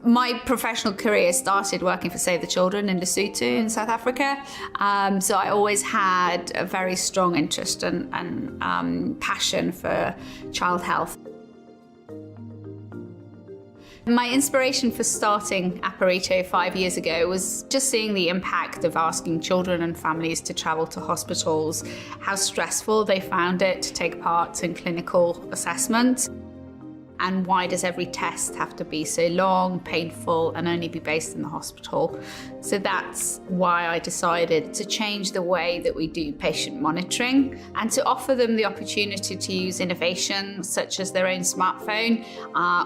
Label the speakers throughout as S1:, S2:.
S1: My professional career started working for Save the Children in Lesotho in South Africa. So I always had a very strong interest and passion for child health. My inspiration for starting Apparito 5 years ago was just seeing the impact of asking children and families to travel to hospitals, how stressful they found it to take part in clinical assessment. And why does every test have to be so long, painful, and only be based in the hospital? So that's why I decided to change the way that we do patient monitoring and to offer them the opportunity to use innovation such as their own smartphone,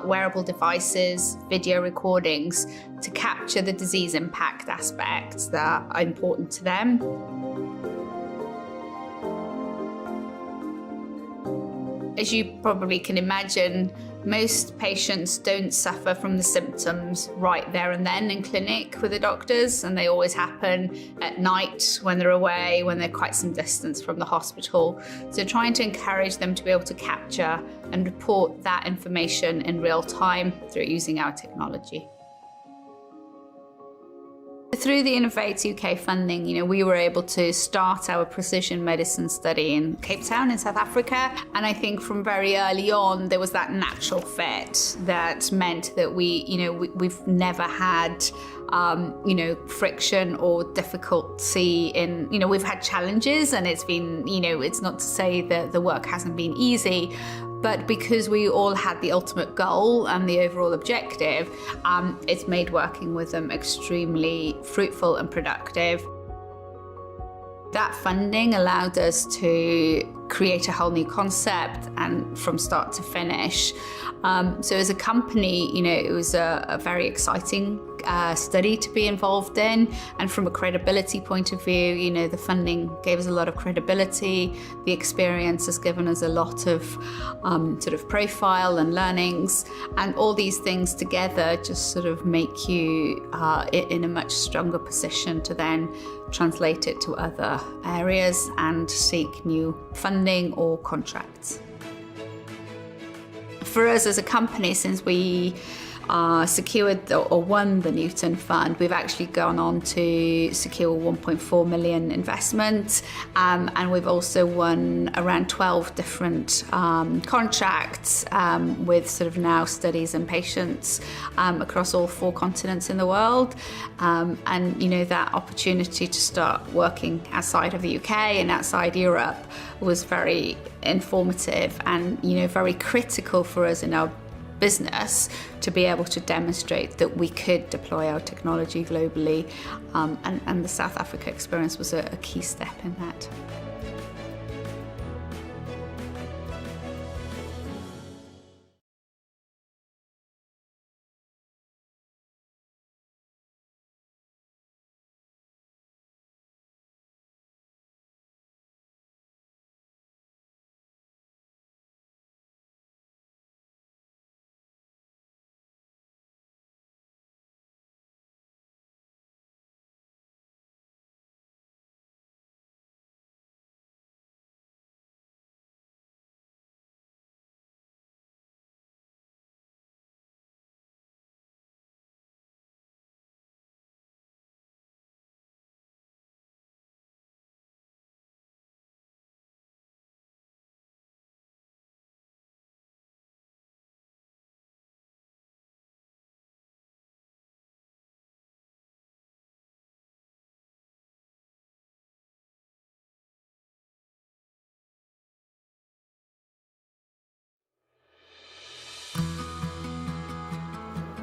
S1: wearable devices, video recordings to capture the disease impact aspects that are important to them. As you probably can imagine, most patients don't suffer from the symptoms right there and then in clinic with the doctors, and they always happen at night when they're away, when they're quite some distance from the hospital. So trying to encourage them to be able to capture and report that information in real time through using our technology. Through the Innovate UK funding, we were able to start our precision medicine study in Cape Town in South Africa. And I think from very early on, there was that natural fit that meant that we've never had friction or difficulty in, we've had challenges, and it's been, it's not to say that the work hasn't been easy, but because we all had the ultimate goal and the overall objective, it's made working with them extremely fruitful and productive. That funding allowed us to create a whole new concept and from start to finish. So as a company, it was a very exciting study to be involved in. And from a credibility point of view, the funding gave us a lot of credibility. The experience has given us a lot of sort of profile and learnings. And all these things together just sort of make you in a much stronger position to then translate it to other areas and seek new funding or contracts. For us as a company, since we secured or won the Newton Fund, we've actually gone on to secure 1.4 million investment, and we've also won around 12 different contracts with sort of now studies and patients across all 4 continents in the world. And that opportunity to start working outside of the UK and outside Europe was very informative and very critical for us in our business to be able to demonstrate that we could deploy our technology globally, and the South Africa experience was a key step in that.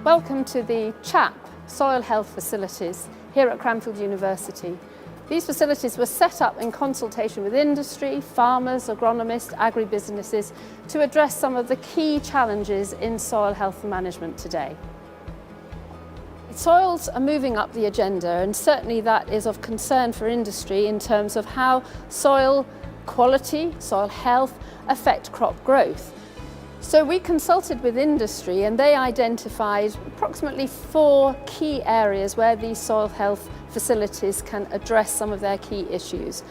S2: Welcome to the CHAP Soil Health Facilities here at Cranfield University. These facilities were set up in consultation with industry, farmers, agronomists, agribusinesses to address some of the key challenges in soil health management today. Soils are moving up the agenda, and certainly that is of concern for industry in terms of how soil quality, soil health affect crop growth. So we consulted with industry, and they identified approximately 4 key areas where these soil health facilities can address some of their key issues.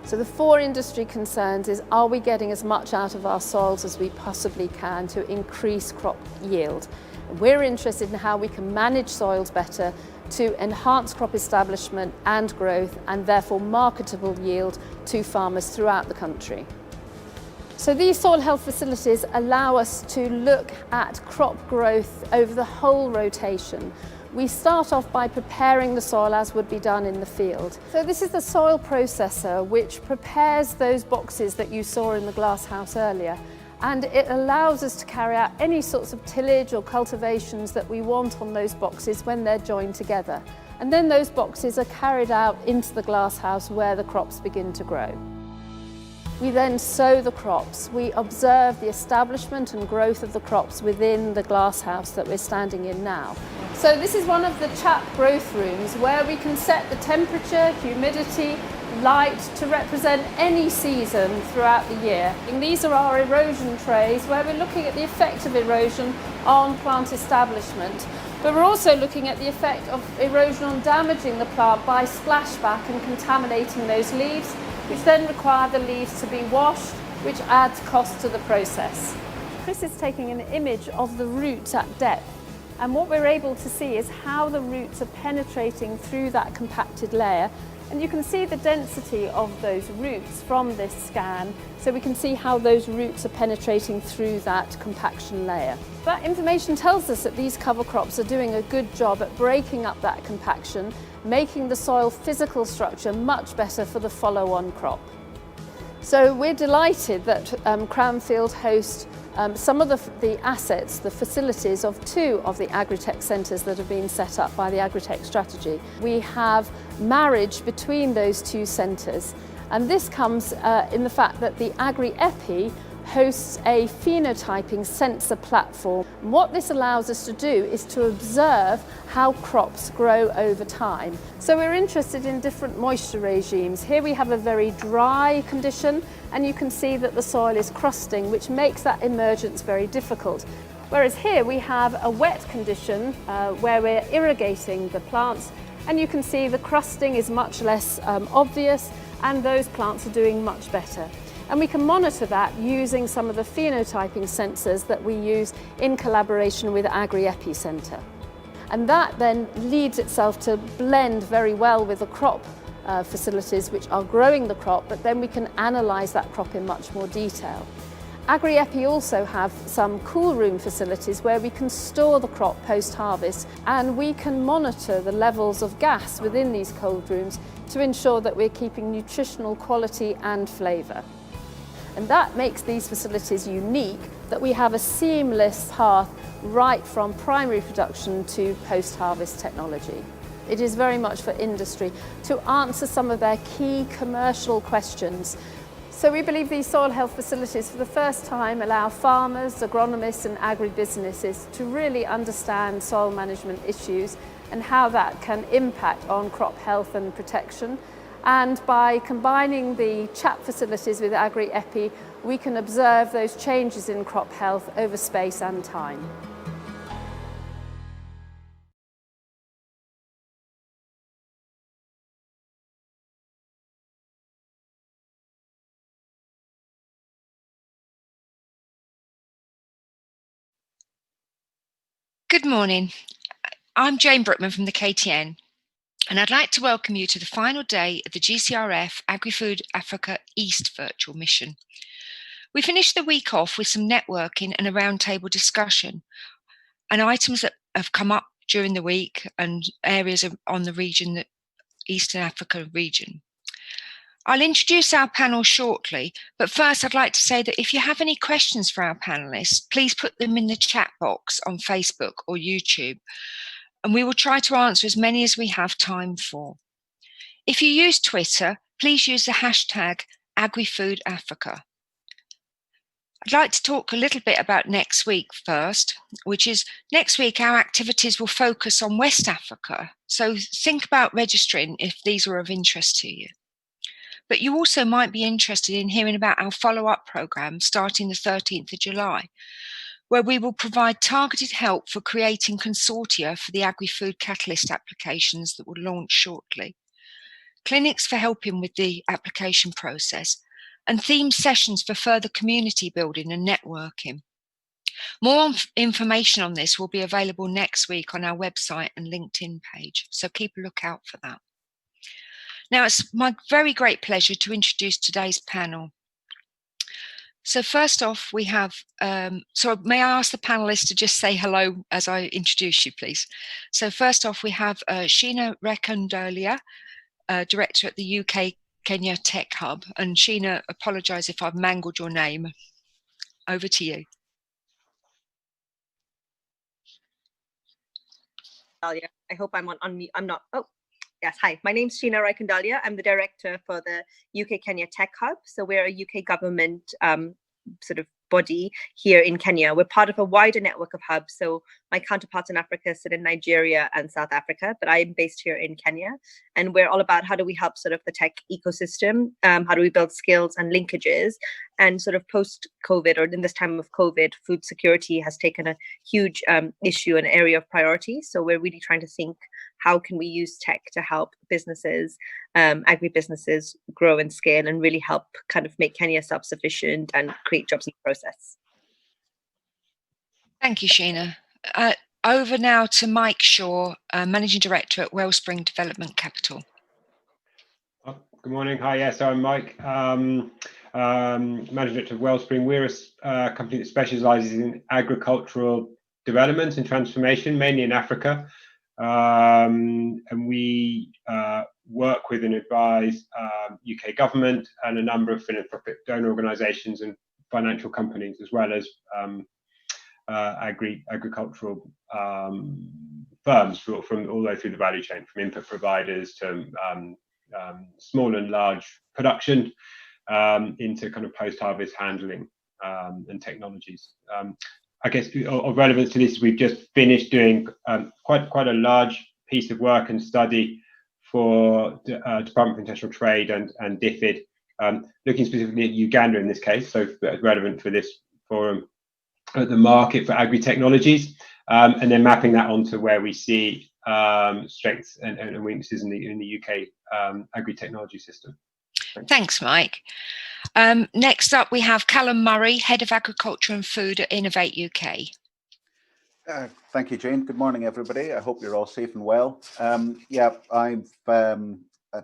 S2: So the 4 industry concerns is, are we getting as much out of our soils as we possibly can to increase crop yield? We're interested in how we can manage soils better to enhance crop establishment and growth, and therefore marketable yield to farmers throughout the country. So these soil health facilities allow us to look at crop growth over the whole rotation. We start off by preparing the soil as would be done in the field. So this is the soil processor which prepares those boxes that you saw in the glass house earlier, and it allows us to carry out any sorts of tillage or cultivations that we want on those boxes when they're joined together. And then those boxes are carried out into the glass house where the crops begin to grow. We then sow the crops. We observe the establishment and growth of the crops within the glass house that we're standing in now. So this is one of the chap growth rooms where we can set the temperature, humidity, light to represent any season throughout the year. And these are our erosion trays where we're looking at the effect of erosion on plant establishment. But we're also looking at the effect of erosion on damaging the plant by splashback and contaminating those leaves, which then require the leaves to be washed, which adds cost to the process. Chris is taking an image of the roots at depth, and what we're able to see is how the roots are penetrating through that compacted layer, and you can see the density of those roots from this scan, so we can see how those roots are penetrating through that compaction layer. That information tells us that these cover crops are doing a good job at breaking up that compaction, making the soil physical structure much better for the follow-on crop. So we're delighted that Cranfield hosts some of the assets, the facilities of two of the agri-tech centres that have been set up by the agri-tech strategy. We have marriage between those two centres, and this comes in the fact that the Agri-Epi hosts a phenotyping sensor platform. What this allows us to do is to observe how crops grow over time. So we're interested in different moisture regimes. Here we have a very dry condition, and you can see that the soil is crusting, which makes that emergence very difficult. Whereas here we have a wet condition where we're irrigating the plants, and you can see the crusting is much less obvious, and those plants are doing much better. And we can monitor that using some of the phenotyping sensors that we use in collaboration with Agri-Epi Centre. And that then leads itself to blend very well with the crop facilities which are growing the crop, but then we can analyse that crop in much more detail. Agri-Epi also have some cool room facilities where we can store the crop post-harvest, and we can monitor the levels of gas within these cold rooms to ensure that we're keeping nutritional quality and flavour. And that makes these facilities unique, that we have a seamless path right from primary production to post-harvest technology. It is very much for industry to answer some of their key commercial questions. So we believe these soil health facilities for the first time allow farmers, agronomists and agribusinesses to really understand soil management issues and how that can impact on crop health and protection. And by combining the CHAP facilities with Agri-Epi, we can observe those changes in crop health over space and time.
S3: Good morning. I'm Jane Brookman from the KTN, and I'd like to welcome you to the final day of the GCRF AgriFood Africa East virtual mission. We finished the week off with some networking and a roundtable discussion and items that have come up during the week and areas on the region, the Eastern Africa region. I'll introduce our panel shortly, but first I'd like to say that if you have any questions for our panellists, please put them in the chat box on Facebook or YouTube, and we will try to answer as many as we have time for. If you use Twitter, please use the hashtag AgriFoodAfrica. I'd like to talk a little bit about next week first, which is next week our activities will focus on West Africa, so think about registering if these are of interest to you. But you also might be interested in hearing about our follow-up programme starting the 13th of July, where we will provide targeted help for creating consortia for the agri-food catalyst applications that will launch shortly, clinics for helping with the application process, and themed sessions for further community building and networking. More information on this will be available next week on our website and LinkedIn page, so keep a lookout for that. Now, it's my very great pleasure to introduce today's panel. So first off, we have, so may I ask the panelists to just say hello as I introduce you, please? So first off, we have Sheena Rekondolia, Director at the UK Kenya Tech Hub. And Sheena, apologise if I've mangled your name. Over to you.
S4: I hope I'm on mute. I'm not. Oh, yes. Hi, my name's Sheena Rekondolia. I'm the director for the UK Kenya Tech Hub. So we're a UK government sort of body here in Kenya. We're part of a wider network of hubs. So my counterparts in Africa sit in Nigeria and South Africa, but I'm based here in Kenya. And we're all about how do we help sort of the tech ecosystem? How do we build skills and linkages? And sort of post-COVID, or in this time of COVID, food security has taken a huge issue, an area of priority. So we're really trying to think, how can we use tech to help businesses, agribusinesses grow and scale and really help kind of make Kenya self-sufficient and create jobs in the process.
S3: Thank you, Sheena. Over now to Mike Shaw, Managing Director at Wellspring Development Capital.
S5: Good morning. Hi, yes, I'm Mike, Managing Director of Wellspring. We're a company that specialises in agricultural development and transformation, mainly in Africa. And we work with and advise UK government and a number of philanthropic donor organisations and financial companies, as well as agricultural firms from all the way through the value chain, from input providers to small and large production into kind of post-harvest handling and technologies. I guess of relevance to this, we've just finished doing quite a large piece of work and study for Department of International Trade and DFID, looking specifically at Uganda in this case, so relevant for this forum, at the market for agri-technologies, and then mapping that onto where we see strengths and weaknesses in the UK agri-technology system.
S3: Thanks, Mike. Next up, we have Callum Murray, Head of Agriculture and Food at Innovate UK.
S6: Thank you, Jane. Good morning, everybody. I hope you're all safe and well. Yeah, I've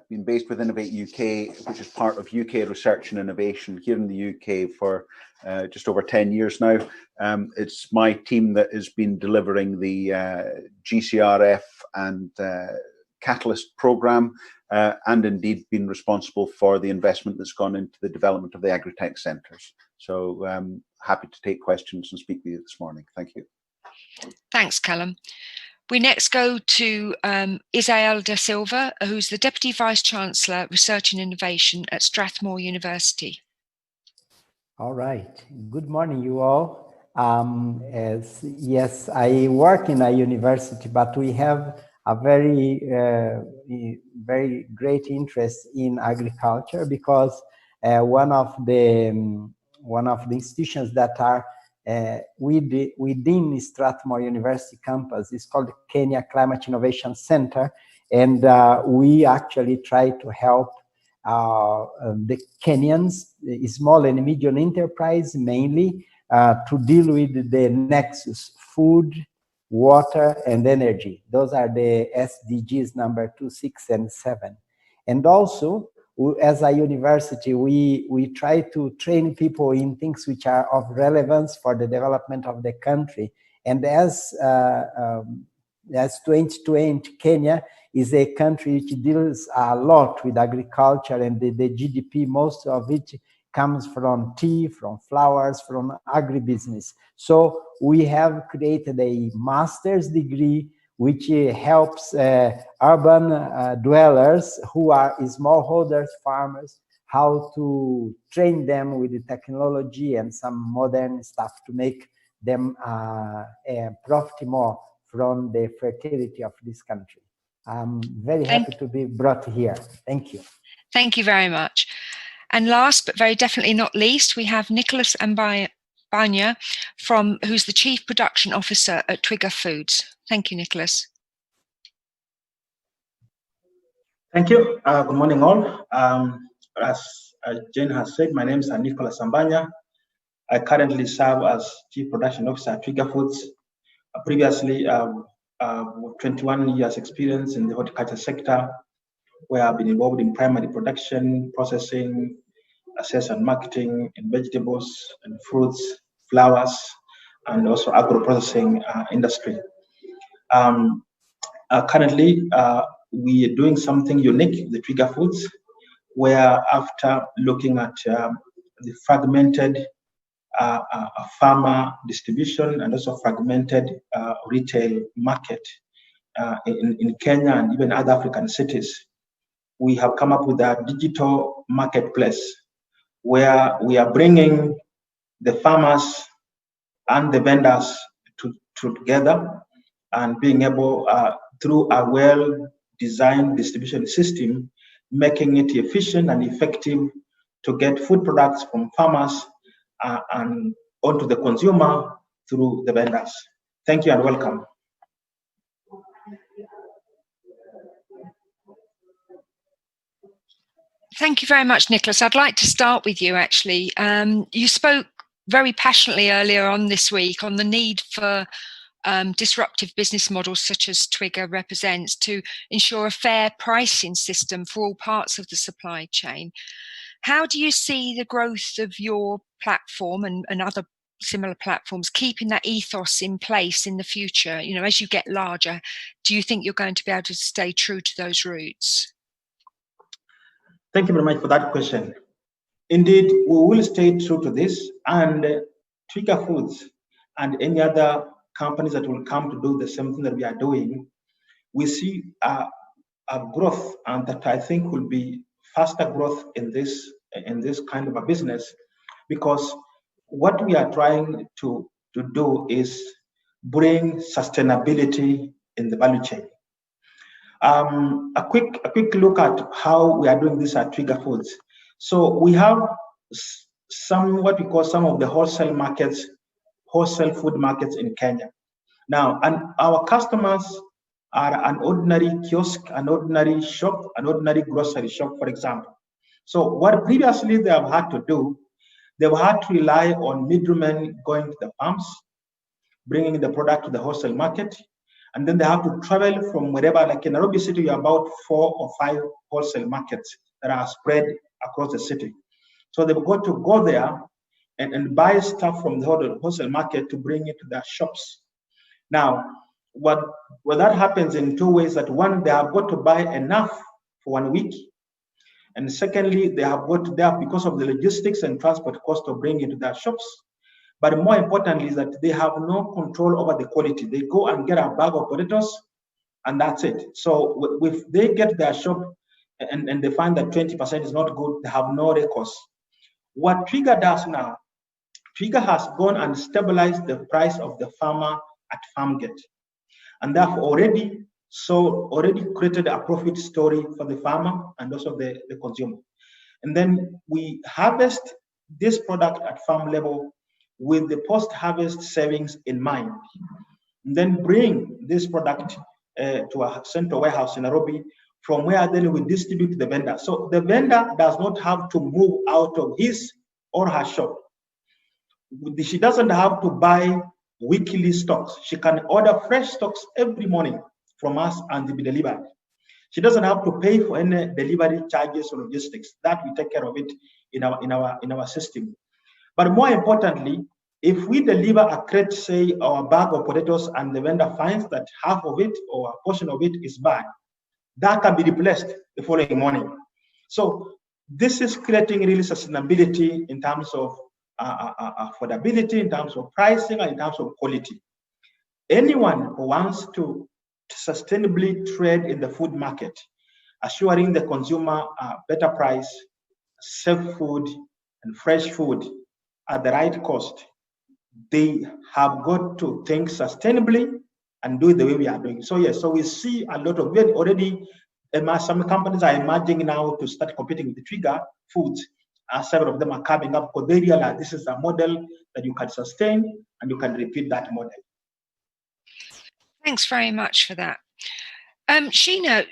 S6: been based with Innovate UK, which is part of UK Research and Innovation here in the UK for just over 10 years now. It's my team that has been delivering the GCRF and Catalyst programme, and indeed been responsible for the investment that's gone into the development of the agri-tech centres. So happy to take questions and speak with you this morning. Thank you.
S3: Thanks, Callum. We next go to Isael da Silva, who's the Deputy Vice-Chancellor, Research and Innovation at Strathmore University.
S7: All right. Good morning, you all. Yes, I work in a university, but we have a very great interest in agriculture, because one of the institutions that are within Strathmore University campus is called Kenya Climate Innovation Center, and we actually try to help the Kenyans, small and medium enterprise mainly, to deal with the nexus: food, water, and energy. Those are the SDGs number 2, 6, and 7. And also, as a university, we try to train people in things which are of relevance for the development of the country. And as 2020, Kenya is a country which deals a lot with agriculture, and the GDP, most of it comes from tea, from flowers, from agribusiness. So we have created a master's degree which helps urban dwellers who are smallholders, farmers, how to train them with the technology and some modern stuff to make them profit more from the fertility of this country. I'm very happy to be brought here. Thank you.
S3: Thank you very much. And last, but very definitely not least, we have Nicholas Mbanya, who's the Chief Production Officer at Twiga Foods. Thank you, Nicholas.
S8: Thank you. Good morning, all. As Jane has said, my name is Nicholas Mbanya. I currently serve as Chief Production Officer at Twiga Foods. Previously, 21 years experience in the horticulture sector, where I've been involved in primary production, processing, sales and marketing in vegetables and fruits, flowers, and also agro-processing industry. Currently, we are doing something unique, the Twiga Foods, where after looking at the fragmented farmer distribution and also fragmented retail market in Kenya and even other African cities, we have come up with a digital marketplace where we are bringing the farmers and the vendors together and being able, through a well-designed distribution system, making it efficient and effective to get food products from farmers and onto the consumer through the vendors. Thank you and welcome.
S3: Thank you very much, Nicholas. I'd like to start with you, actually. You spoke very passionately earlier on this week on the need for disruptive business models such as Twiga represents to ensure a fair pricing system for all parts of the supply chain. How do you see the growth of your platform and other similar platforms keeping that ethos in place in the future? You know, as you get larger, do you think you're going to be able to stay true to those roots?
S8: Thank you very much for that question. Indeed, we will stay true to this, and Twiga Foods and any other companies that will come to do the same thing that we are doing, we see a growth, and that I think will be faster growth in this kind of a business, because what we are trying to do is bring sustainability in the value chain. A quick look at how we are doing this at Twiga Foods. So we have what we call some of the wholesale markets, wholesale food markets in Kenya. Now, and our customers are an ordinary kiosk, an ordinary shop, an ordinary grocery shop, for example. So what previously they have had to do, they've had to rely on middlemen going to the farms, bringing the product to the wholesale market, and then they have to travel from wherever, like in Nairobi City, you have about 4 or 5 wholesale markets that are spread across the city. So they've got to go there and buy stuff from the wholesale market to bring it to their shops. Now, what that happens in 2 ways: that one, they have got to buy enough for 1 week, and secondly, they have got to there because of the logistics and transport cost of bringing it to their shops. But more importantly is that they have no control over the quality. They go and get a bag of potatoes, and that's it. So if they get their shop and they find that 20% is not good, they have no recourse. What Twiga does now, Twiga has gone and stabilized the price of the farmer at farm gate, and therefore already created a profit story for the farmer and also the consumer. And then we harvest this product at farm level with the post-harvest savings in mind, and then bring this product to a central warehouse in Nairobi, from where then we distribute to the vendor. So the vendor does not have to move out of his or her shop. She doesn't have to buy weekly stocks. She can order fresh stocks every morning from us and they be delivered. She doesn't have to pay for any delivery charges or logistics. That we take care of it in our system. But more importantly, if we deliver a crate, say, or a bag of potatoes, and the vendor finds that half of it or a portion of it is bad, that can be replaced the following morning. So this is creating really sustainability in terms of affordability, in terms of pricing, and in terms of quality. Anyone who wants to sustainably trade in the food market, assuring the consumer a better price, safe food, and fresh food at the right cost, they have got to think sustainably and do it the way we are doing. So yes, so we see a lot of already some companies are emerging now to start competing with the Twiga Foods. Several of them are coming up because they realize this is a model that you can sustain and you can repeat that model.
S3: Thanks very much for that. Sheena,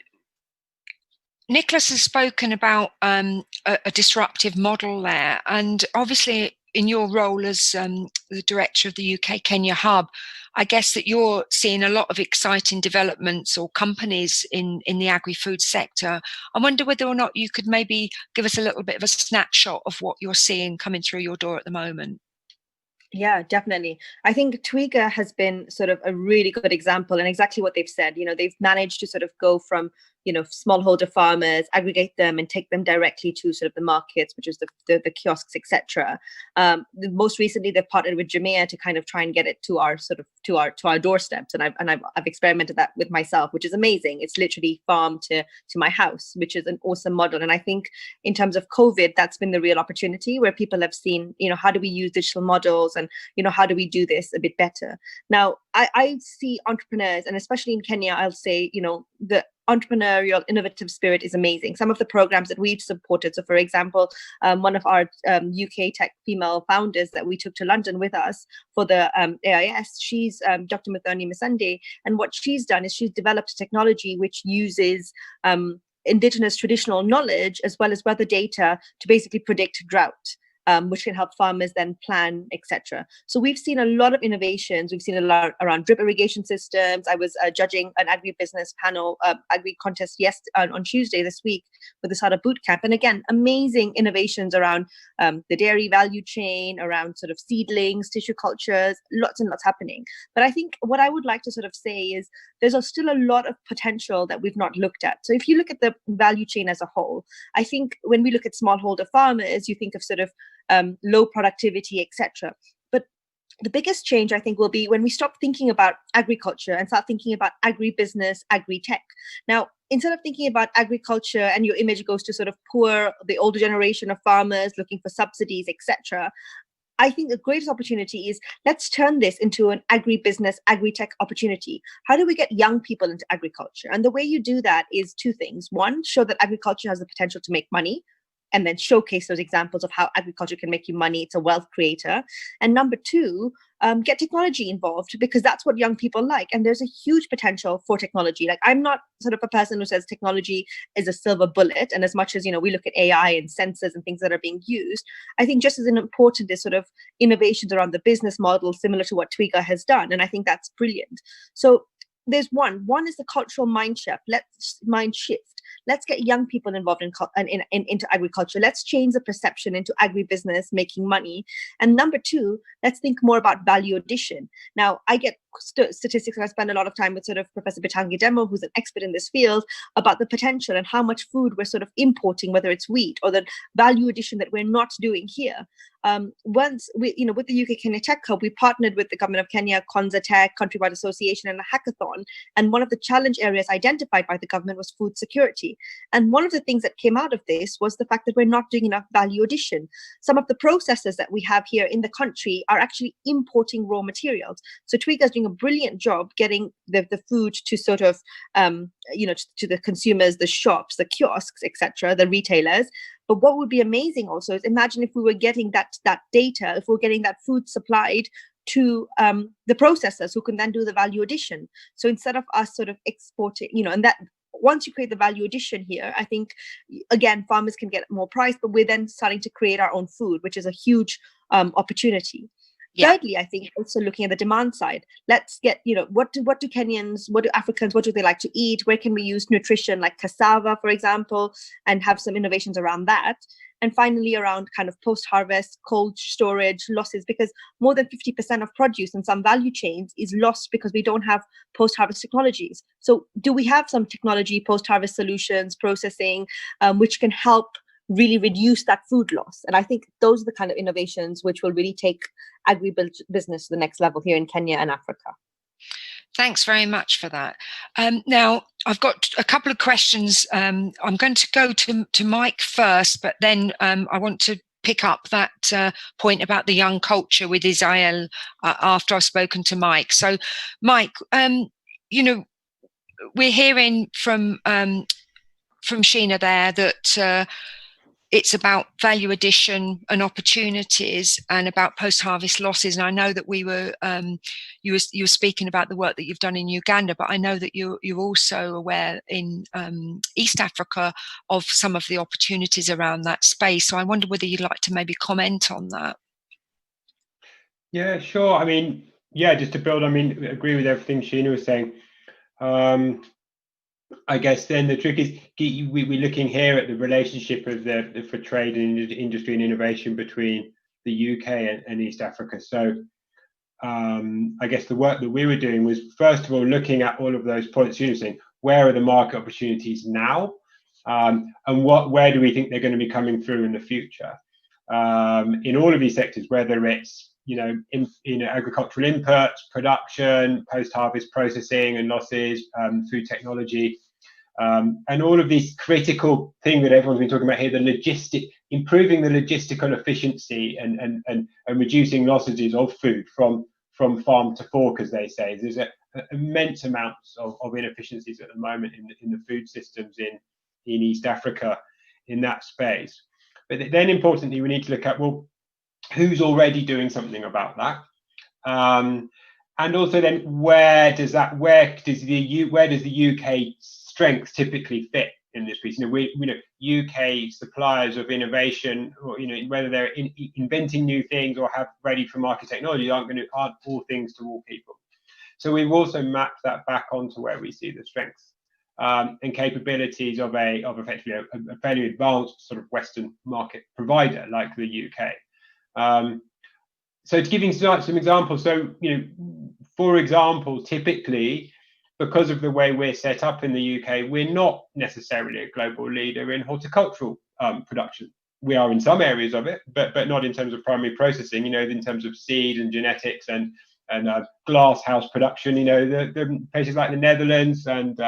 S3: Nicholas has spoken about a disruptive model there, and obviously in your role as the director of the UK Kenya hub, I guess that you're seeing a lot of exciting developments or companies in the agri-food sector. I wonder whether or not you could maybe give us a little bit of a snapshot of what you're seeing coming through your door at the moment.
S4: Yeah, definitely. I think Twiga has been sort of a really good example, and exactly what they've said. They've managed to sort of go from, smallholder farmers, aggregate them and take them directly to sort of the markets, which is the kiosks, etc. Most recently, they've partnered with Jamea to kind of try and get it to our doorsteps, and I've experimented that with myself, which is amazing. It's literally farm to my house, which is an awesome model. And I think in terms of COVID, that's been the real opportunity where people have seen, how do we use digital models, and how do we do this a bit better. Now, I see entrepreneurs, and especially in Kenya, I'll say, the entrepreneurial innovative spirit is amazing. Some of the programs that we've supported, so for example, one of our UK tech female founders that we took to London with us for the AIS, she's Dr. Muthoni Misande, and what she's done is she's developed a technology which uses indigenous traditional knowledge as well as weather data to basically predict drought. Which can help farmers then plan, etc. So we've seen a lot of innovations. We've seen a lot around drip irrigation systems. I was judging an agribusiness panel, agri contest on Tuesday this week with the SADA Bootcamp. And again, amazing innovations around the dairy value chain, around sort of seedlings, tissue cultures, lots and lots happening. But I think what I would like to sort of say is there's still a lot of potential that we've not looked at. So if you look at the value chain as a whole, I think when we look at smallholder farmers, you think of sort of low productivity, etc. But the biggest change, I think, will be when we stop thinking about agriculture and start thinking about agribusiness, agri-tech. Now, instead of thinking about agriculture and your image goes to sort of poor, the older generation of farmers looking for subsidies, etc., I think the greatest opportunity is let's turn this into an agribusiness, agri-tech opportunity. How do we get young people into agriculture? And the way you do that is two things. One, show that agriculture has the potential to make money, and then showcase those examples of how agriculture can make you money. It's a wealth creator. And number two, get technology involved, because that's what young people like. And there's a huge potential for technology. Like, I'm not sort of a person who says technology is a silver bullet. And as much as, we look at AI and sensors and things that are being used, I think just as important is sort of innovations around the business model, similar to what Twiga has done. And I think that's brilliant. So there's one is the cultural mind shift. Let's get young people involved into agriculture. Let's change the perception into agribusiness, making money. And number two, let's think more about value addition. Now, I get statistics, and I spend a lot of time with sort of Professor Bitangi Demo, who's an expert in this field, about the potential and how much food we're sort of importing, whether it's wheat or the value addition that we're not doing here. Once we, with the UK Kenya Tech Hub, we partnered with the government of Kenya, Konza Tech, Countrywide Association, and a hackathon. And one of the challenge areas identified by the government was food security. And one of the things that came out of this was the fact that we're not doing enough value addition. Some of the processors that we have here in the country are actually importing raw materials. So Twiga is doing a brilliant job getting the food to sort of, to the consumers, the shops, the kiosks, etc., the retailers. But what would be amazing also is imagine if we were getting that data, if we were getting that food supplied to the processors who can then do the value addition. So instead of us sort of exporting, and that once you create the value addition here, I think, again, farmers can get more price, but we're then starting to create our own food, which is a huge opportunity. Yeah. Thirdly, I think also looking at the demand side, let's get, what do Kenyans, what do Africans, what do they like to eat? Where can we use nutrition like cassava, for example, and have some innovations around that? And finally, around kind of post-harvest, cold storage losses, because more than 50% of produce in some value chains is lost because we don't have post-harvest technologies. So do we have some technology, post-harvest solutions, processing, which can help really reduce that food loss? And I think those are the kind of innovations which will really take agribusiness to the next level here in Kenya and Africa.
S3: Thanks very much for that. Now, I've got a couple of questions. I'm going to go to Mike first, but then I want to pick up that point about the young culture with Israel after I've spoken to Mike. So, Mike, we're hearing from Sheena there that it's about value addition and opportunities and about post-harvest losses. And I know that we were, you were speaking about the work that you've done in Uganda, but I know that you're also aware in East Africa of some of the opportunities around that space. So I wonder whether you'd like to maybe comment on that.
S5: Yeah, sure. I mean, yeah, just to build, I mean, agree with everything Sheena was saying. I guess then the trick is we're looking here at the relationship of for trade and industry and innovation between the UK and East Africa. So I guess the work that we were doing was, first of all, looking at all of those points you're saying, where are the market opportunities now, and where do we think they're going to be coming through in the future, in all of these sectors, whether it's agricultural inputs, production, post-harvest processing and losses, food technology, and all of these critical things that everyone's been talking about here, improving the logistical efficiency and reducing losses of food from farm to fork, as they say. There's immense amounts of inefficiencies at the moment in the food systems in East Africa in that space. But then importantly, we need to look at, well, who's already doing something about that? And also then where does the UK strengths typically fit in this piece? We know UK suppliers of innovation, or whether they're inventing new things or have ready for market technology, aren't all things to all people. So we've also mapped that back onto where we see the strengths and capabilities of effectively a fairly advanced sort of Western market provider like the UK. So to give you some examples, so for example, typically, because of the way we're set up in the UK, we're not necessarily a global leader in horticultural production. We are in some areas of it, but not in terms of primary processing. In terms of seed and genetics and glass house production. The places like the Netherlands and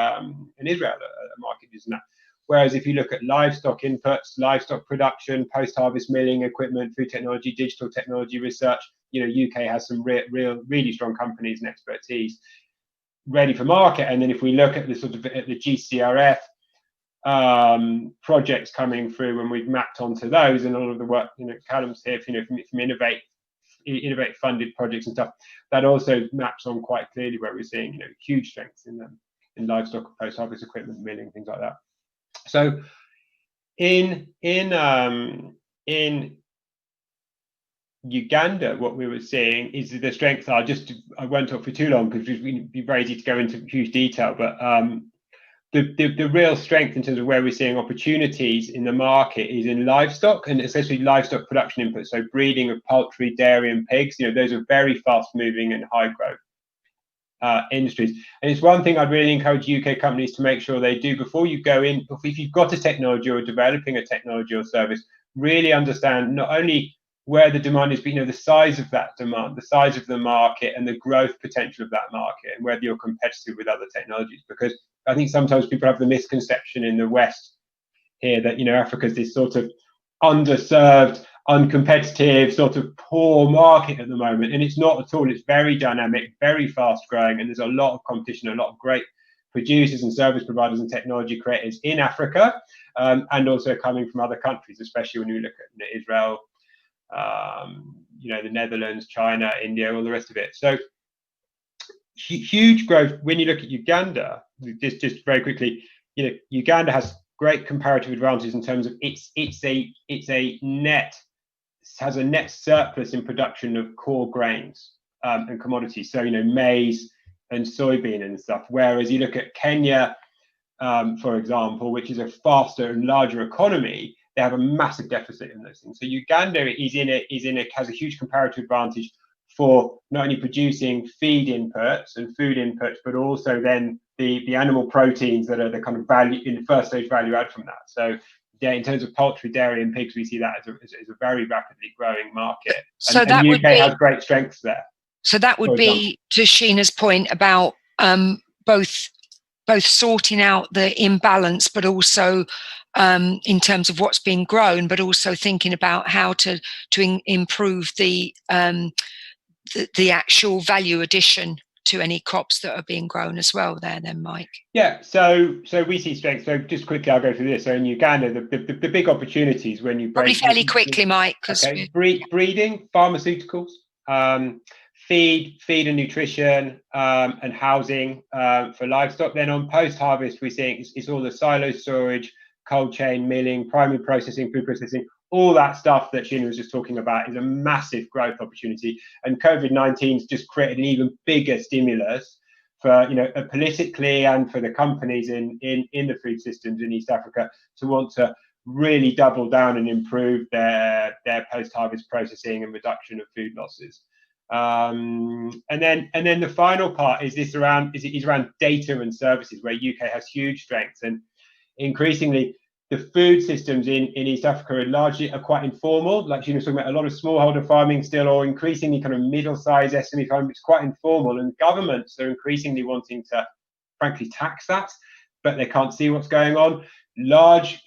S5: Israel are market using that. Whereas if you look at livestock inputs, livestock production, post-harvest milling equipment, food technology, digital technology research, UK has some really strong companies and expertise ready for market. And then if we look at the sort of at the GCRF projects coming through, and we've mapped onto those, and all of the work, Callum's here, from Innovate funded projects and stuff, that also maps on quite clearly where we're seeing huge strengths in livestock, post-harvest equipment, milling, things like that. So in Uganda, what we were seeing is the strengths are I won't talk for too long because it would be very easy to go into huge detail, but the real strength in terms of where we're seeing opportunities in the market is in livestock, and especially livestock production inputs. So breeding of poultry, dairy and pigs, those are very fast moving and high growth industries. And it's one thing I'd really encourage UK companies to make sure they do before you go in. If you've got a technology or developing a technology or service, really understand not only where the demand is, but the size of that demand, the size of the market, and the growth potential of that market, and whether you're competitive with other technologies. Because I think sometimes people have the misconception in the West here that Africa's this sort of underserved, uncompetitive, sort of poor market at the moment, and it's not at all. It's very dynamic, very fast growing, and there's a lot of competition, a lot of great producers and service providers and technology creators in Africa, and also coming from other countries, especially when you look at Israel, the Netherlands, China, India, all the rest of it. So huge growth. When you look at Uganda, just very quickly, Uganda has great comparative advantages in terms of has a net surplus in production of core grains and commodities. So maize and soybean and stuff. Whereas you look at Kenya, for example, which is a faster and larger economy, they have a massive deficit in those things. So Uganda has a huge comparative advantage for not only producing feed inputs and food inputs, but also then the animal proteins that are the kind of value in the first stage value add from that. So in terms of poultry, dairy, and pigs, we see that as a very rapidly growing market.
S3: So
S5: and
S3: that
S5: the UK has great strengths there.
S3: So that would be, to Sheena's point about both sorting out the imbalance, but also in terms of what's being grown, but also thinking about how to improve the actual value addition to any crops that are being grown as well there then, Mike?
S5: Yeah, so we see strength. So just quickly, I'll go through this. So in Uganda, the big opportunities when you
S3: break... Probably fairly quickly, Mike.
S5: Okay, breeding, pharmaceuticals, feed and nutrition, and housing for livestock. Then on post-harvest, we're seeing it's all the silo storage, cold chain, milling, primary processing, food processing, all that stuff that Sheena was just talking about is a massive growth opportunity, and COVID-19's just created an even bigger stimulus for, you know, politically and for the companies in the food systems in East Africa to want to really double down and improve their post-harvest processing and reduction of food losses. And then the final part is around data and services, where UK has huge strengths, and increasingly the food systems in East Africa are quite informal. Like Sheena was talking about, a lot of smallholder farming still, or increasingly kind of middle-sized SME farming. It's quite informal, and governments are increasingly wanting to, frankly, tax that, but they can't see what's going on. Large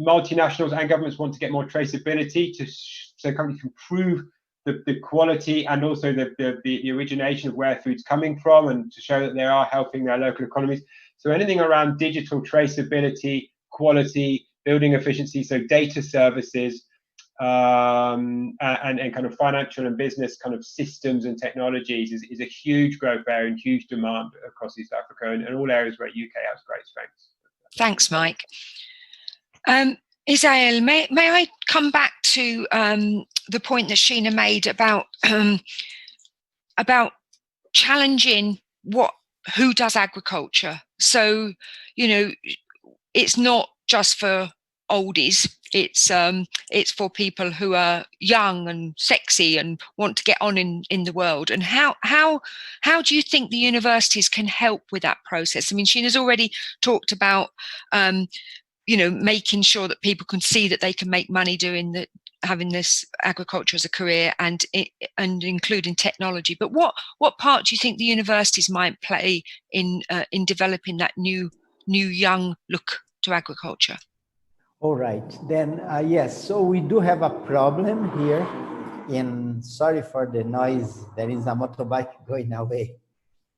S5: multinationals and governments want to get more traceability so companies can prove the quality and also the origination of where food's coming from, and to show that they are helping their local economies. So anything around digital traceability, quality, building efficiency, so data services, and kind of financial and business kind of systems and technologies is a huge growth area and huge demand across East Africa, and all areas where UK has great strengths. Thanks,
S3: Mike. Isael, may I come back to the point that Sheena made about challenging who does agriculture? So, you know, it's not just for oldies. It's for people who are young and sexy and want to get on in the world. And how do you think the universities can help with that process? I mean, Sheena's already talked about you know, making sure that people can see that they can make money having this agriculture as a career, and including technology. But what part do you think the universities might play in developing that new young look to agriculture?
S7: All right, then yes, so we do have a problem here sorry for the noise, there is a motorbike going away.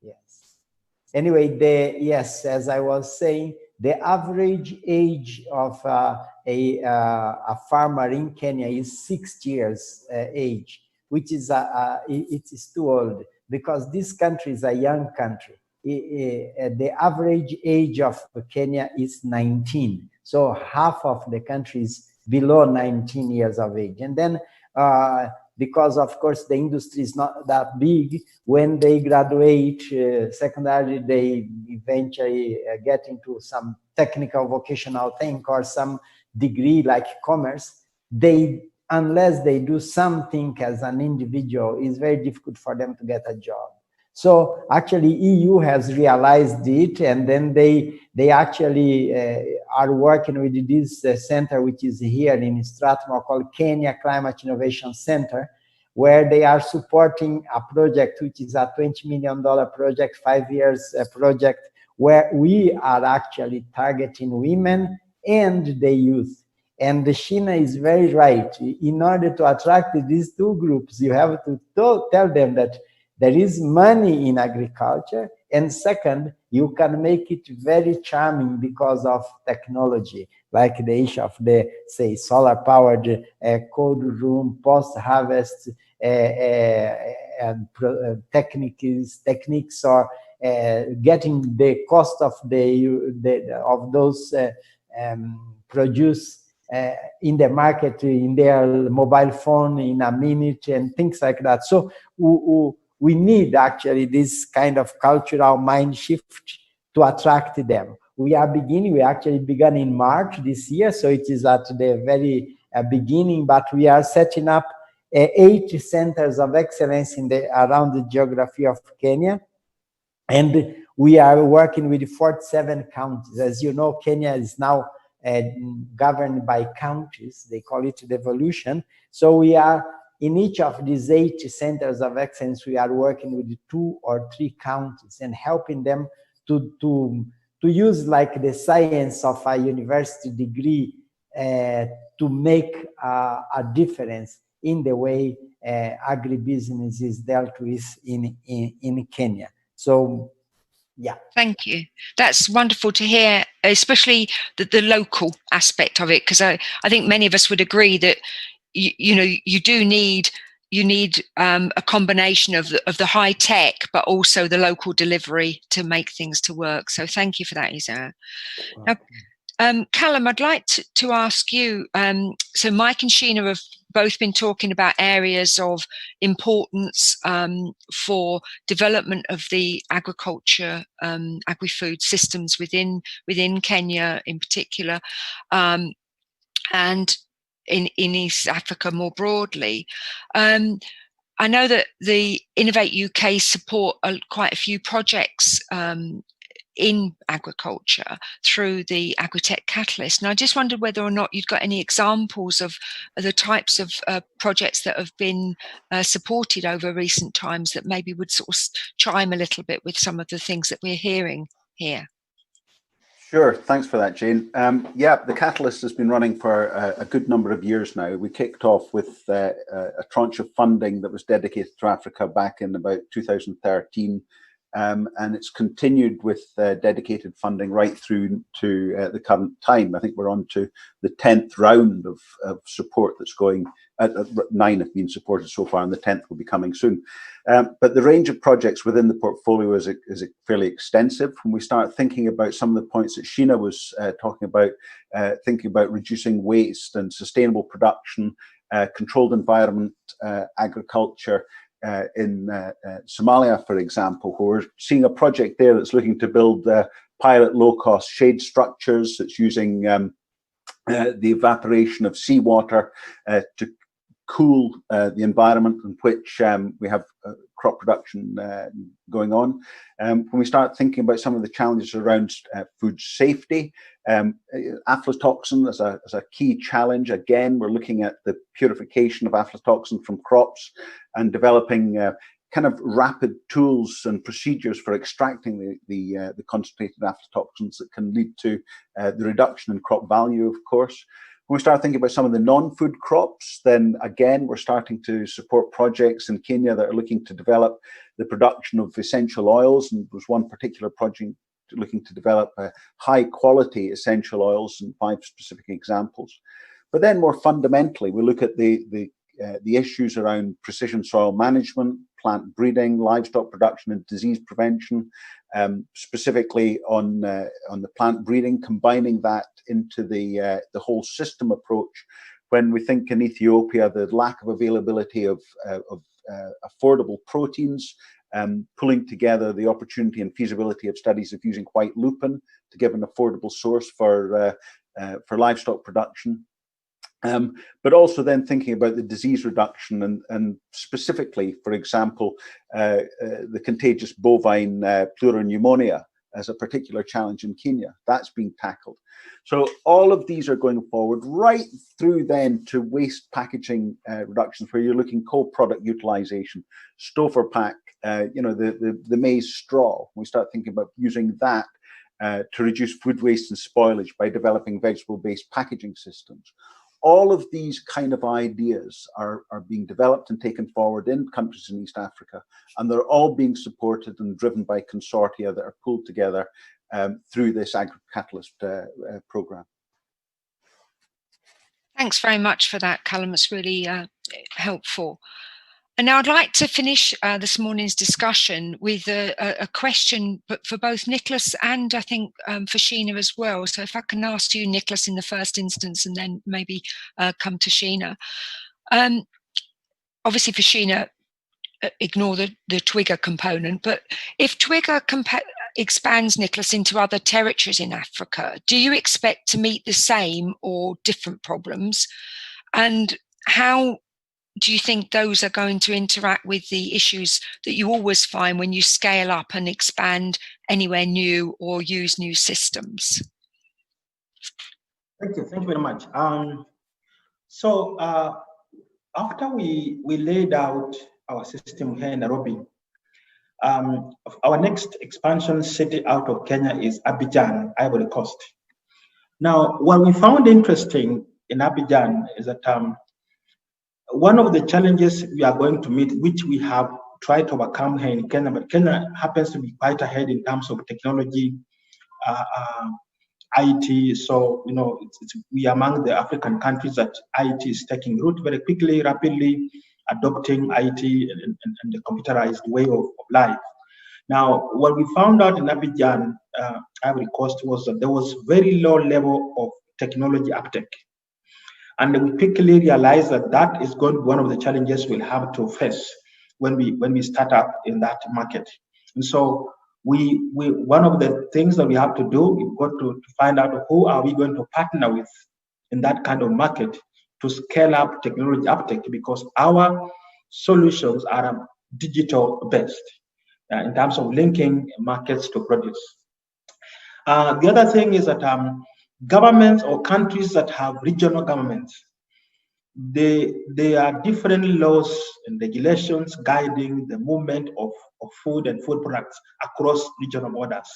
S7: Yes. Anyway, yes, as I was saying, the average age of a farmer in Kenya is 60 years age, which is it is too old, because this country is a young country. The average age of Kenya is 19. So half of the country is below 19 years of age. And then because of course the industry is not that big, when they graduate secondary, they eventually get into some technical vocational thing or some degree like commerce. Unless they do something as an individual, it's very difficult for them to get a job. So actually EU has realized it, and then they actually are working with this center, which is here in Strathmore, called Kenya Climate Innovation Center, where they are supporting a project which is a $20 million project, 5 years project, where we are actually targeting women and the youth. And Sheena is very right. In order to attract these two groups, you have to tell them that there is money in agriculture, and second, you can make it very charming because of technology, like the issue of the, say, solar-powered cold room, post-harvest techniques, or getting the cost of those produce in the market, in their mobile phone in a minute, and things like that. So we need actually this kind of cultural mind shift to attract them. We actually began in March this year, so it is at the very beginning, but we are setting up 8 centers of excellence around the geography of Kenya. And we are working with 47 counties. As you know, Kenya is now governed by counties. They call it devolution. So we are in each of these 8 centers of excellence, we are working with 2 or 3 counties and helping them to use like the science of a university degree to make a difference in the way agribusiness is dealt with in Kenya. So, yeah.
S3: Thank you. That's wonderful to hear, especially the local aspect of it, because I think many of us would agree that you need a combination of the high tech, but also the local delivery to make things to work. So thank you for that, Isa. Now, Callum, I'd like to ask you, so Mike and Sheena have both been talking about areas of importance for development of the agriculture, agri-food systems within Kenya in particular, and in East Africa more broadly. I know that the Innovate UK support quite a few projects in agriculture through the Agritech Catalyst. And I just wondered whether or not you'd got any examples of the types of projects that have been supported over recent times that maybe would sort of chime a little bit with some of the things that we're hearing here.
S6: Sure, thanks for that, Jane. Yeah, the Catalyst has been running for a good number of years now. We kicked off with a tranche of funding that was dedicated to Africa back in about 2013. And it's continued with dedicated funding right through to the current time. I think we're on to the 10th round of support that's going. 9 have been supported so far, and the 10th will be coming soon. But the range of projects within the portfolio is fairly extensive. When we start thinking about some of the points that Sheena was talking about, thinking about reducing waste and sustainable production, controlled environment, agriculture, in Somalia, for example, where we're seeing a project there that's looking to build pilot low-cost shade structures that's using the evaporation of seawater to cool the environment in which we have crop production going on. When we start thinking about some of the challenges around food safety, aflatoxin is a key challenge. Again, we're looking at the purification of aflatoxin from crops and developing kind of rapid tools and procedures for extracting the concentrated aflatoxins that can lead to the reduction in crop value, of course. When we start thinking about some of the non-food crops, then again, we're starting to support projects in Kenya that are looking to develop the production of essential oils. And there's one particular project looking to develop high quality essential oils, and 5 specific examples. But then more fundamentally, we look at the issues around precision soil management, plant breeding, livestock production and disease prevention, specifically on the plant breeding, combining that into the whole system approach. When we think in Ethiopia, the lack of availability of affordable proteins, pulling together the opportunity and feasibility of studies of using white lupin to give an affordable source for livestock production. But also then thinking about the disease reduction and specifically, for example, the contagious bovine pleuropneumonia as a particular challenge in Kenya. That's being tackled. So all of these are going forward right through then to waste packaging reductions, where you're looking co-product utilization, Stouffer pack, the maize straw. We start thinking about using that to reduce food waste and spoilage by developing vegetable-based packaging systems. All of these kind of ideas are being developed and taken forward in countries in East Africa, and they're all being supported and driven by consortia that are pulled together through this Agri-Catalyst programme.
S3: Thanks very much for that, Callum. It's really helpful. And now I'd like to finish this morning's discussion with a question, but for both Nicholas and I think for Sheena as well. So if I can ask you, Nicholas, in the first instance, and then maybe come to Sheena. Obviously for Sheena, ignore the Twigger component, but if Twigger expands, Nicholas, into other territories in Africa, do you expect to meet the same or different problems? And how do you think those are going to interact with the issues that you always find when you scale up and expand anywhere new or use new systems?
S8: Thank you very much. So after we laid out our system here in Nairobi, our next expansion city out of Kenya is Abidjan, Ivory Coast. Now, what we found interesting in Abidjan is that one of the challenges we are going to meet, which we have tried to overcome here in Kenya, but Kenya happens to be quite ahead in terms of technology, IT. So, we are among the African countries that IT is taking root very quickly, rapidly adopting IT and the computerized way of life. Now, what we found out in Abidjan, Ivory Coast, was that there was very low level of technology uptake. And we quickly realized that that is going to be one of the challenges we'll have to face when we start up in that market. And so one of the things that we have to do, we've got to find out who are we going to partner with in that kind of market to scale up technology uptake, because our solutions are digital based in terms of linking markets to produce. The other thing is that governments or countries that have regional governments, there are different laws and regulations guiding the movement of food and food products across regional borders.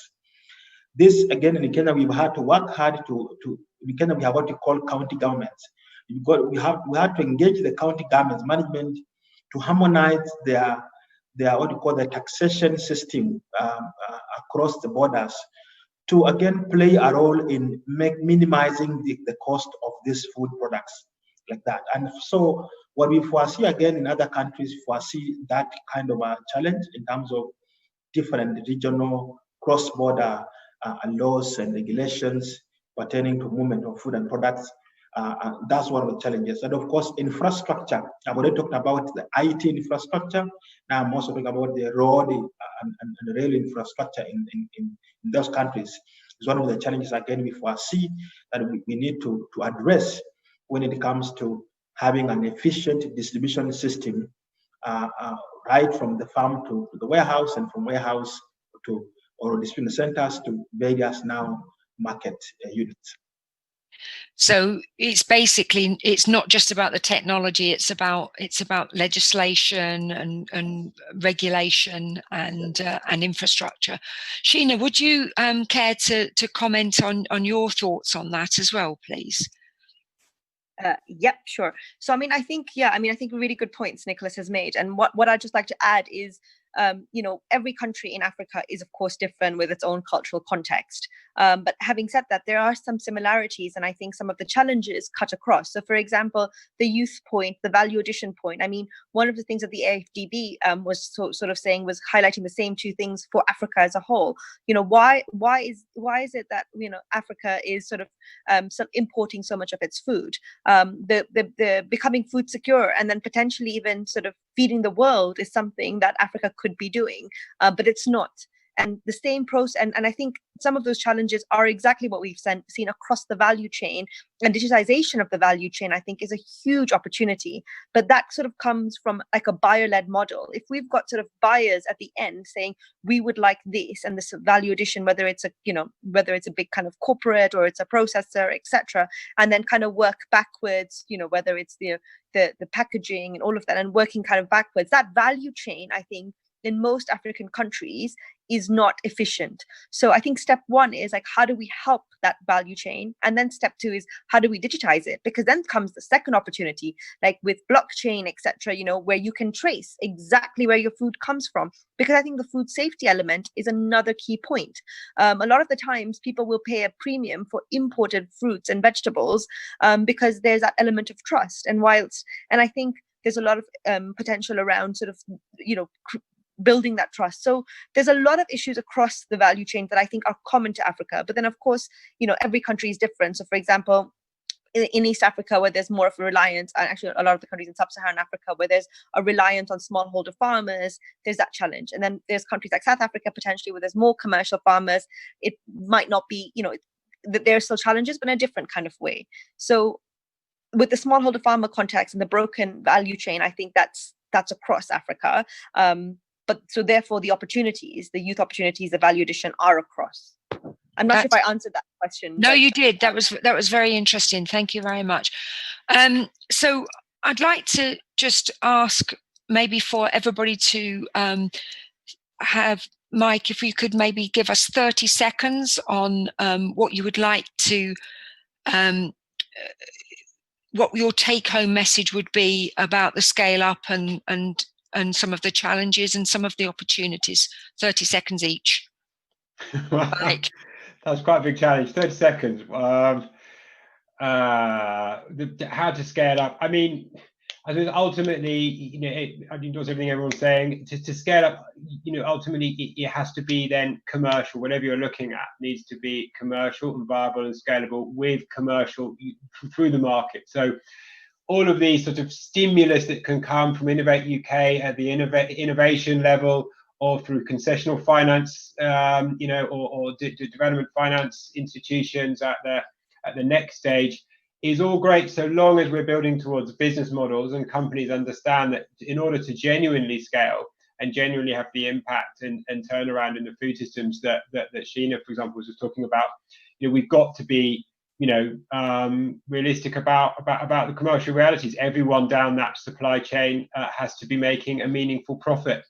S8: This, again, in Kenya, we've had to work hard in Kenya, we have what we call county governments. We had to engage the county governments management to harmonize their what we call the taxation system across the borders, to again play a role in minimizing the cost of these food products like that. And so what we foresee again in other countries, foresee that kind of a challenge in terms of different regional cross-border laws and regulations pertaining to movement of food and products. That's one of the challenges. And of course, infrastructure. I've already talked about the IT infrastructure. Now I'm also talking about the road and rail infrastructure in those countries. It's one of the challenges, again, we foresee that we need to address when it comes to having an efficient distribution system, right from the farm to the warehouse, and from warehouse to or distribution centers to various now market units.
S3: So it's basically, it's not just about the technology, it's about legislation and regulation and infrastructure. Sheena, would you care to comment on your thoughts on that as well, please?
S4: Yep, sure. So I think really good points Nicholas has made, and what I'd just like to add is every country in Africa is of course different with its own cultural context. But having said that, there are some similarities, and I think some of the challenges cut across. So for example, the youth point, the value addition point. One of the things that the AFDB was sort of saying was highlighting the same two things for Africa as a whole. Why is it that Africa is sort of importing so much of its food? The becoming food secure and then potentially even sort of feeding the world is something that Africa could be doing, but it's not. And the same process, and I think some of those challenges are exactly what we've seen across the value chain, and digitization of the value chain, I think, is a huge opportunity. But that sort of comes from like a buyer-led model. If we've got sort of buyers at the end saying, we would like this, and this value addition, whether it's a big kind of corporate or it's a processor, etc., and then kind of work backwards, whether it's the packaging and all of that, and working kind of backwards, that value chain, I think, in most African countries is not efficient. So I think step one is like, how do we help that value chain? And then step two is, how do we digitize it? Because then comes the second opportunity, like with blockchain, etc., where you can trace exactly where your food comes from. Because I think the food safety element is another key point. A lot of the times people will pay a premium for imported fruits and vegetables because there's that element of trust. And I think there's a lot of potential around sort of, building that trust. So there's a lot of issues across the value chain that I think are common to Africa. But then, of course, every country is different. So, for example, in East Africa, where there's more of a reliance, and actually a lot of the countries in Sub-Saharan Africa, where there's a reliance on smallholder farmers, there's that challenge. And then there's countries like South Africa, potentially, where there's more commercial farmers. It might not be, there are still challenges, but in a different kind of way. So with the smallholder farmer context and the broken value chain, I think that's across Africa. But so therefore the opportunities, the youth opportunities, the value addition are across. I'm not sure if I answered that question.
S3: No, you did. That was very interesting. Thank you very much. So I'd like to just ask maybe for everybody to have, Mike, if you could maybe give us 30 seconds on what you would like to, what your take-home message would be about the scale up and some of the challenges and some of the opportunities. 30 seconds each. Mike.
S5: That was quite a big challenge. 30 seconds. How to scale up. I I think ultimately, I endorse everything everyone's saying. To scale up, ultimately it has to be then commercial. Whatever you're looking at needs to be commercial and viable and scalable with commercial through the market. So all of these sort of stimulus that can come from Innovate UK at the innovation level, or through concessional finance, or development finance institutions at the next stage, is all great so long as we're building towards business models and companies understand that in order to genuinely scale and genuinely have the impact and turnaround in the food systems that Sheena, for example, was just talking about, we've got to be realistic about the commercial realities. Everyone down that supply chain has to be making a meaningful profit.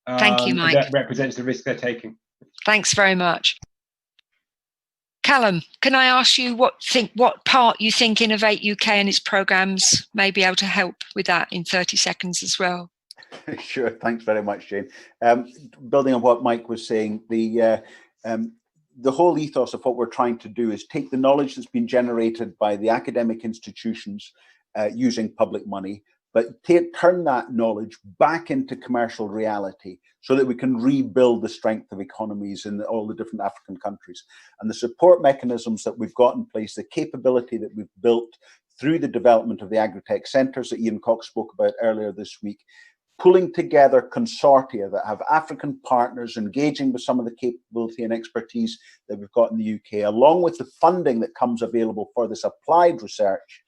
S3: Thank you, Mike.
S5: That represents the risk they're taking.
S3: Thanks very much. Callum, can I ask you what part you think Innovate UK and its programmes may be able to help with that in 30 seconds as well?
S6: Sure, thanks very much, Jane. Building on what Mike was saying, the whole ethos of what we're trying to do is take the knowledge that's been generated by the academic institutions using public money, but turn that knowledge back into commercial reality so that we can rebuild the strength of economies in all the different African countries. And the support mechanisms that we've got in place, the capability that we've built through the development of the agri-tech centres that Ian Cox spoke about earlier this week, pulling together consortia that have African partners, engaging with some of the capability and expertise that we've got in the UK, along with the funding that comes available for this applied research.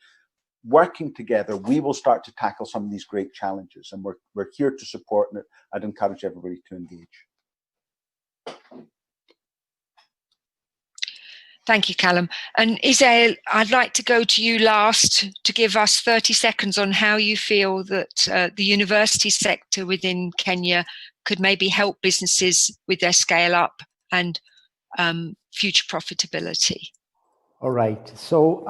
S6: Working together, we will start to tackle some of these great challenges, and we're here to support, and I'd encourage everybody to engage.
S3: Thank you, Callum. And Isel, I'd like to go to you last to give us 30 seconds on how you feel that the university sector within Kenya could maybe help businesses with their scale up and future profitability.
S7: All right. So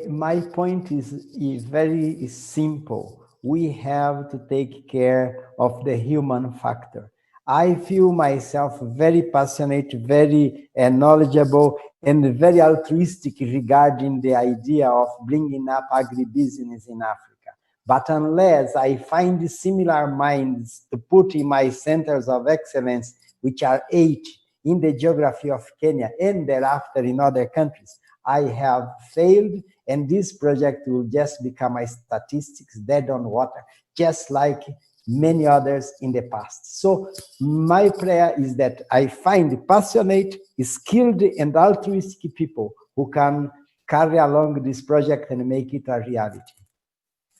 S7: my point is very simple. We have to take care of the human factor. I feel myself very passionate, very knowledgeable, and very altruistic regarding the idea of bringing up agribusiness in Africa. But unless I find similar minds to put in my centers of excellence, which are 8 in the geography of Kenya and thereafter in other countries, I have failed, and this project will just become a statistics dead on water, just like many others in the past. So my prayer is that I find passionate, skilled, and altruistic people who can carry along this project and make it a reality.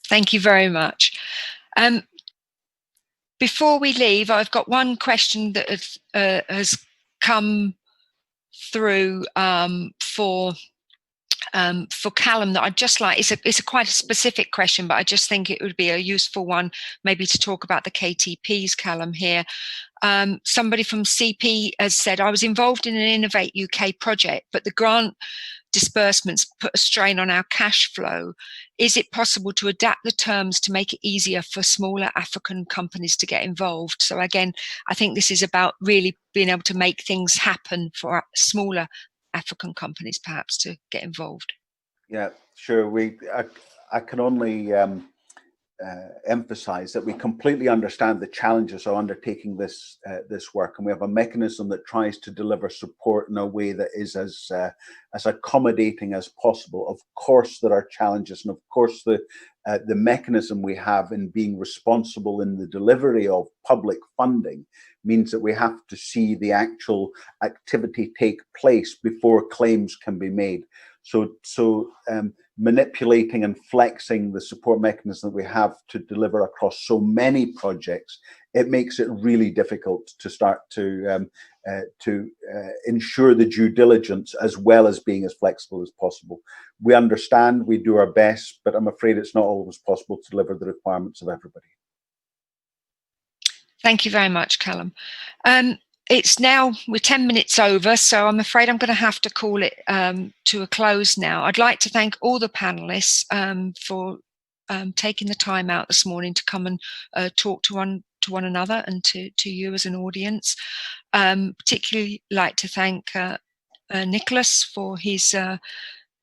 S3: Thank you very much. Before we leave, I've got one question that has come through for Callum that I'd just like, it's quite a specific question, but I just think it would be a useful one maybe to talk about the KTPs, Callum, here. Somebody from CP has said, I was involved in an Innovate UK project, but the grant disbursements put a strain on our cash flow. Is it possible to adapt the terms to make it easier for smaller African companies to get involved? So again, I think this is about really being able to make things happen for smaller African companies perhaps to get involved.
S6: Yeah, sure. I can only emphasize that we completely understand the challenges of undertaking this work, and we have a mechanism that tries to deliver support in a way that is as accommodating as possible. Of course, there are challenges, and of course, the mechanism we have in being responsible in the delivery of public funding means that we have to see the actual activity take place before claims can be made. So manipulating and flexing the support mechanism that we have to deliver across so many projects, it makes it really difficult to start to ensure the due diligence as well as being as flexible as possible. We understand, we do our best, but I'm afraid it's not always possible to deliver the requirements of everybody.
S3: Thank you very much, Callum. We're 10 minutes over, so I'm afraid I'm going to have to call it to a close now. I'd like to thank all the panelists for taking the time out this morning to come and talk to one another and to you as an audience. Particularly like to thank Nicholas for his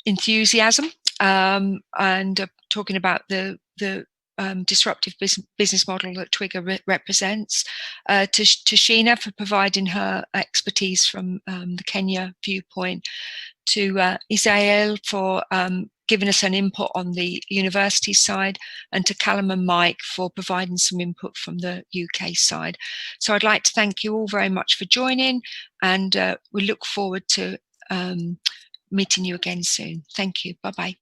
S3: enthusiasm and talking about the disruptive business model that Twiga represents, to Sheena for providing her expertise from the Kenya viewpoint, to Isael for giving us an input on the university side, and to Callum and Mike for providing some input from the UK side. So I'd like to thank you all very much for joining, and we look forward to meeting you again soon. Thank you. Bye-bye.